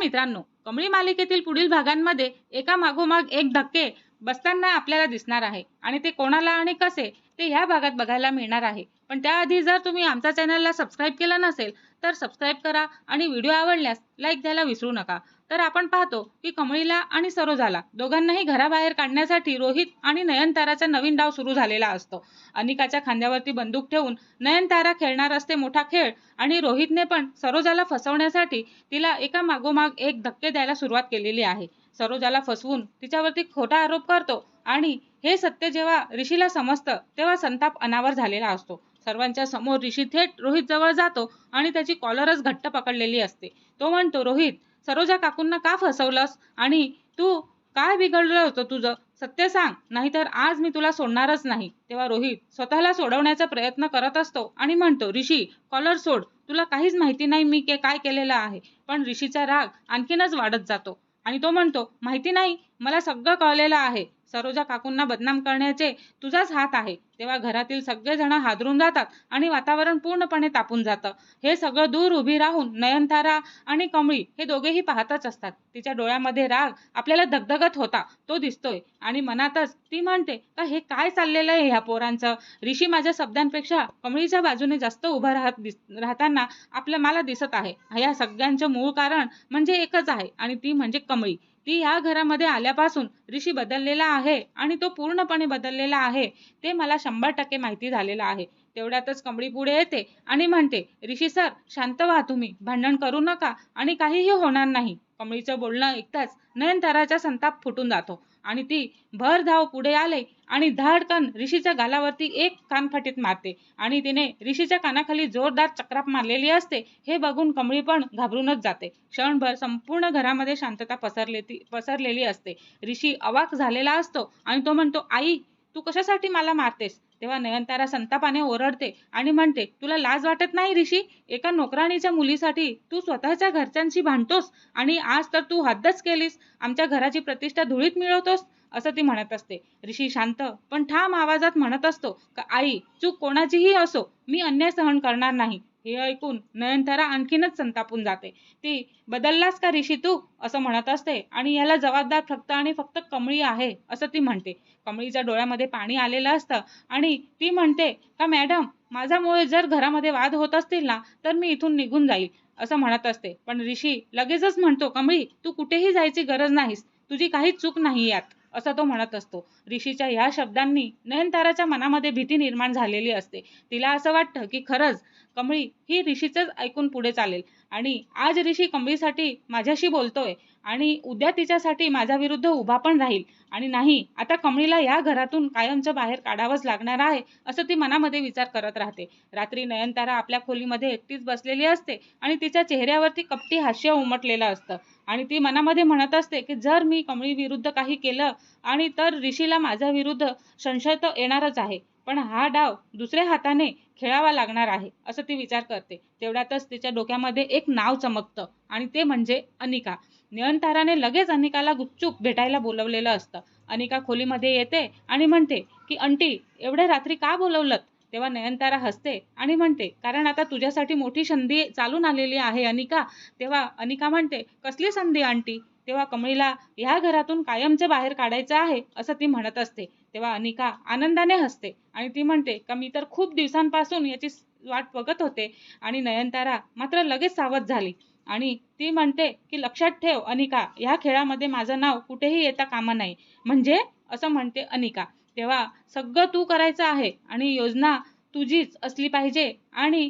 मित्रांनो, कमळी मालिकेतील पुढील भागांमध्ये एका मागोमाग एक धक्के बसताना आपल्याला दिसणार आहे आणि ते कोणाला आणि कसे ते ह्या भागात बघायला मिळणार आहे. पण त्याआधी जर तुम्ही आमच्या चॅनलला सबस्क्राईब केलं नसेल तर सबस्क्राईब करा आणि व्हिडिओ आवडल्यास लाईक द्यायला विसरू नका. तर आपण पाहतो की कमळीला आणि सरोजाला दोघांनाही घराबाहेर काढण्यासाठी रोहित आणि नयनताराचा नवीन डाव सुरू झालेला असतो. अनिकाच्या खांद्यावरती बंदूक ठेवून नयनतारा खेळणार असते मोठा खेळ आणि रोहितने पण सरोजाला फसवण्यासाठी तिला एका मागोमाग एक धक्के द्यायला सुरुवात केलेली आहे. सरोजाला फसवून तिच्यावरती खोटा आरोप करतो आणि हे सत्य जेव्हा ऋषीला समजतं तेव्हा संताप अनावर झालेला असतो. सर्वांच्या समोर ऋषी थेट रोहित जवळ जातो आणि त्याची कॉलरच घट्ट पकडलेली असते. तो म्हणतो, रोहित, सरोजा काकूंना का फसवलंस आणि तू काय बिघडलं होतं तुझं? सत्य सांग, नाहीतर आज मी तुला सोडणारच नाही. तेव्हा रोहित स्वतःला सोडवण्याचा प्रयत्न करत असतो आणि म्हणतो, ऋषी, कॉलर सोड. तुला काहीच माहिती नाही मी काय केलेलं आहे. पण ऋषीचा राग आणखीनच वाढत जातो आणि तो म्हणतो, माहिती नाही, मला सगळं कळलेलं आहे. सरोजा काकूंना बदनाम करण्याचे तुझाच हात आहे. तेव्हा घरातील सगळेजण हादरून जातात आणि वातावरण पूर्णपणे तापून जातं. हे सगळं दूर उभी राहून नयनतारा आणि कमळी हे दोघेही पाहतच असतात. तिच्या डोळ्यामध्ये राग आपल्याला धगधगत होता तो दिसतोय आणि मनातच ती म्हणते का हे काय चाललेलं आहे ह्या पोरांचं. ऋषी माझ्या शब्दांपेक्षा कमळीच्या बाजूने जास्त उभा राहताना मला दिसत आहे. या सगळ्यांचं मूळ कारण म्हणजे एकच आहे आणि ती म्हणजे कमळी. ती ह्या घरामध्ये आल्यापासून ऋषी बदललेला आहे आणि तो पूर्णपणे बदललेला आहे ते मला 100% माहिती झालेलं आहे. तेवढ्यातच कमळी पुढे येते आणि म्हणते, ऋषी सर, शांत व्हा, तुम्ही भांडण करू नका आणि काहीही होणार नाही. कमळीचं बोलणं ऐकताच नयनताराचा संताप फुटून जातो आणि ती भर धाव पुढे आले आणि धाडकन ऋषीच्या गालावरती एक कानफटीत मारते आणि तिने ऋषीच्या कानाखाली जोरदार चक्राप मारलेली असते. हे बघून कमळी पण घाबरूनच जाते. क्षणभर संपूर्ण घरामध्ये शांतता पसरलेली असते. ऋषी अवाक झालेला असतो आणि तो म्हणतो, आई, तू कशासाठी मला मारतेस? तेव्हा नयनतारा संतापाने ओरडते आणि म्हणते, तुला लाज वाटत नाही ऋषी? एका नोकराणीच्या मुलीसाठी तू स्वतःच्या घरच्यांशी भांडतोस आणि आज तर तू हद्दच केलीस. आमच्या घराची प्रतिष्ठा धुळीत मिळवतोस, असं ती म्हणत असते. ऋषी शांत पण ठाम आवाजात म्हणत असतो, का आई, चूक कोणाचीही असो, मी अन्याय सहन करणार नाही. हे ऐकून नयनतारा आणखीनच संतापून जाते. ती बदललास का ऋषी तू, असं म्हणत असते आणि याला जबाबदार फक्त आणि फक्त कमळी आहे, असं ती म्हणते. कमळीच्या डोळ्यामध्ये पाणी आलेलं असतं आणि ती म्हणते का मॅडम, माझ्यामुळे जर घरामध्ये वाद होत असतील ना तर मी इथून निघून जाईल, असं म्हणत असते. पण ऋषी लगेचच म्हणतो, कमळी, तू कुठेही जायची गरज नाहीस, तुझी काहीच चूक नाही यात, असं तो म्हणत असतो. ऋषीच्या ह्या शब्दांनी नयनताराच्या मनामध्ये भीती निर्माण झालेली असते. तिला असं वाटतं की खरंच कमळी ही ऋषीचंच ऐकून पुढे चालेल आणि आज ऋषी कमळीसाठी माझ्याशी बोलतोय आणि उद्या तिच्यासाठी माझ्या विरुद्ध उभा पण राहील आणि नाही, आता कमळीला या घरातून कायमचं बाहेर काढावंच लागणार आहे, असं ती मनामध्ये विचार करत राहते. रात्री नयनतारा आपल्या खोलीमध्ये एकटीच बसलेली असते आणि तिच्या चेहऱ्यावरती कपटी हास्य उमटलेलं असतं आणि ती मनामध्ये म्हणत असते की जर मी कमळी विरुद्ध काही केलं आणि तर ऋषीला माझ्या विरुद्ध संशय तर येणारच आहे, पण हा डाव दुसऱ्या हाताने खेळावा लागणार आहे, असं ती विचार करते. तेवढ्यातच तिच्या डोक्यामध्ये एक नाव चमकतं आणि ते म्हणजे अनिका. नयनताराने लगेच अनिकाला गुपचूप भेटायला बोलवलेलं असतं. अनिका खोलीमध्ये येते आणि म्हणते की आंटी, एवढ्या रात्री का बोलवलं? तेव्हा नयनतारा हसते आणि म्हणते, कारण आता तुझ्यासाठी मोठी संधी चालून आलेली आहे अनिका. तेव्हा अनिका म्हणते, कसली संधी आंटी? तेव्हा कमळीला ह्या घरातून कायमचं बाहेर काढायचं आहे, असं ती म्हणत असते. तेव्हा अनिका आनंदाने हसते आणि ती म्हणते का मी तर खूप दिवसांपासून याची वाट बघत होते. आणि नयनतारा मात्र लगेच सावध झाली आणि ती म्हणते की लक्षात ठेव अनिका, ह्या खेळामध्ये माझं नाव कुठेही येता कामा नये. म्हणजे, असं म्हणते अनिका. तेव्हा सगळं तू करायचं आहे आणि योजना तुझीच असली पाहिजे आणि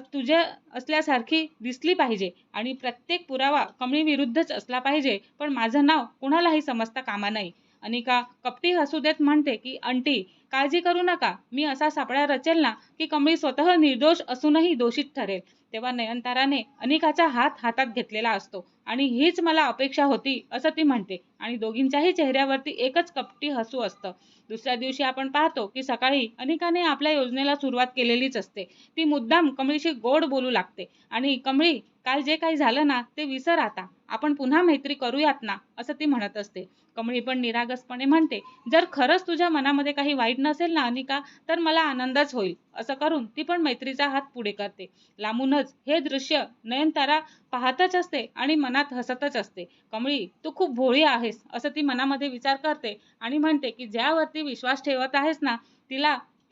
तुझ्या असल्यासारखी दिसली पाहिजे आणि प्रत्येक पुरावा कमळी विरुद्धच असला पाहिजे, पण माझं नाव कुणालाही समजता कामा नये. अनिका कपटी हसू देत म्हणते की आंटी, काळजी करू नका, मी असा सापळा रचेल ना की कमळी स्वतः निर्दोष असूनही दोषित ठरेल. तेव्हा नयनताराने अनिकाचा हात हातात घेतलेला असतो आणि हीच मला अपेक्षा होती, असं ती म्हणते आणि दोघींच्याही चेहऱ्यावरती एकच कपटी हसू असतं. दुसऱ्या दिवशी आपण पाहतो की सकाळी अनिकाने आपल्या योजनेला सुरुवात केलेलीच असते. ती मुद्दाम कमळीशी गोड बोलू लागते आणि कमळी, काल जे काही झालं ना ते विसर आता, आपण पुन्हा मैत्री करूयात ना, असं ती म्हणत असते. कमळी पण निरागसपणे म्हणते, जर खरंच तुझ्या मनामध्ये काही वाईट नसेल ना अनिका, तर मला आनंदच होईल. असं करून ती पण मैत्रीचा हात पुढे करते. लांबूनच हे दृश्य नयनतारा पाहतच असते आणि मनात हसतच असते. कमळी, तू खूप भोळी आहेस, असं ती मनामध्ये विचार करते आणि म्हणते की ज्यावरती विश्वास ठेवत आहेस ना,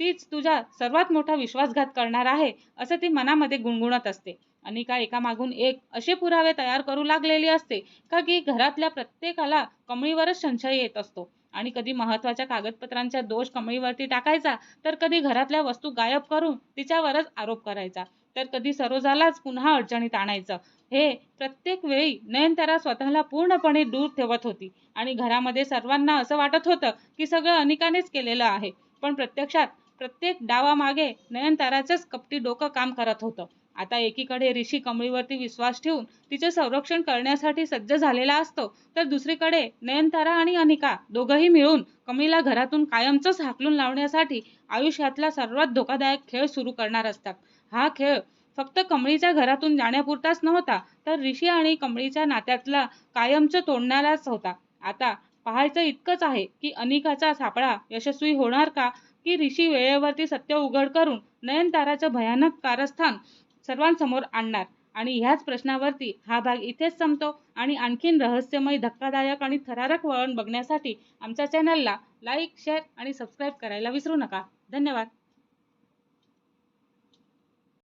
तीच तुझा सर्वात मोठा विश्वासघात करणार आहे, असं ती मनामध्ये गुणगुणत असते. अनिका एकामागून एक असे पुरावे तयार करू लागलेली असते की घरातल्या प्रत्येकाला कमळीवरच संशय येत असतो. आणि कधी महत्वाच्या कागदपत्रांचा दोष कमळीवरती टाकायचा, तर कधी घरातल्या वस्तू गायब करून तिच्यावरच आरोप करायचा, तर कधी सरोजालाच पुन्हा अडचणीत आणायचं. हे प्रत्येक वेळी नयनतारा स्वतःला पूर्णपणे दूर ठेवत होती आणि घरामध्ये सर्वांना असं वाटत होतं की सगळं अनिकानेच केलेलं आहे. पण प्रत्यक्षात प्रत्येक डावामागे नयनताराचंच कपटी डोकं काम करत होतं. आता एकीकडे ऋषी कमळीवरती विश्वास ठेवून तिचे संरक्षण करण्यासाठी सज्ज झालेला असतो, तर दुसरीकडे नयनतारा आणि अनिका दोघंही मिळून कमळीला घरातून कायमचंच हाकलून लावण्यासाठी आयुष्यातला सर्वात धोकादायक खेळ सुरू करणार असतात. हा खेळ फक्त कमळीच्या घरातून जाण्यापुरताच नव्हता, तर ऋषी आणि कमळीच्या नात्यातला कायमचं तोडणाराच होता. आता पाहायचं इतकंच आहे की अनिकाचा सापळा यशस्वी होणार का, की ऋषी वेळेवरती सत्य उघड करून नयनताराचं भयानक कारस्थान सर्वांसमोर आणणार. आणि ह्याच प्रश्नावरती हा भाग इथेच संपतो आणि आणखीन रहस्यमय, धक्कादायक आणि थरारक वळण बघण्यासाठी आमच्या चॅनलला लाईक, शेअर आणि सबस्क्राईब करायला विसरू नका. धन्यवाद.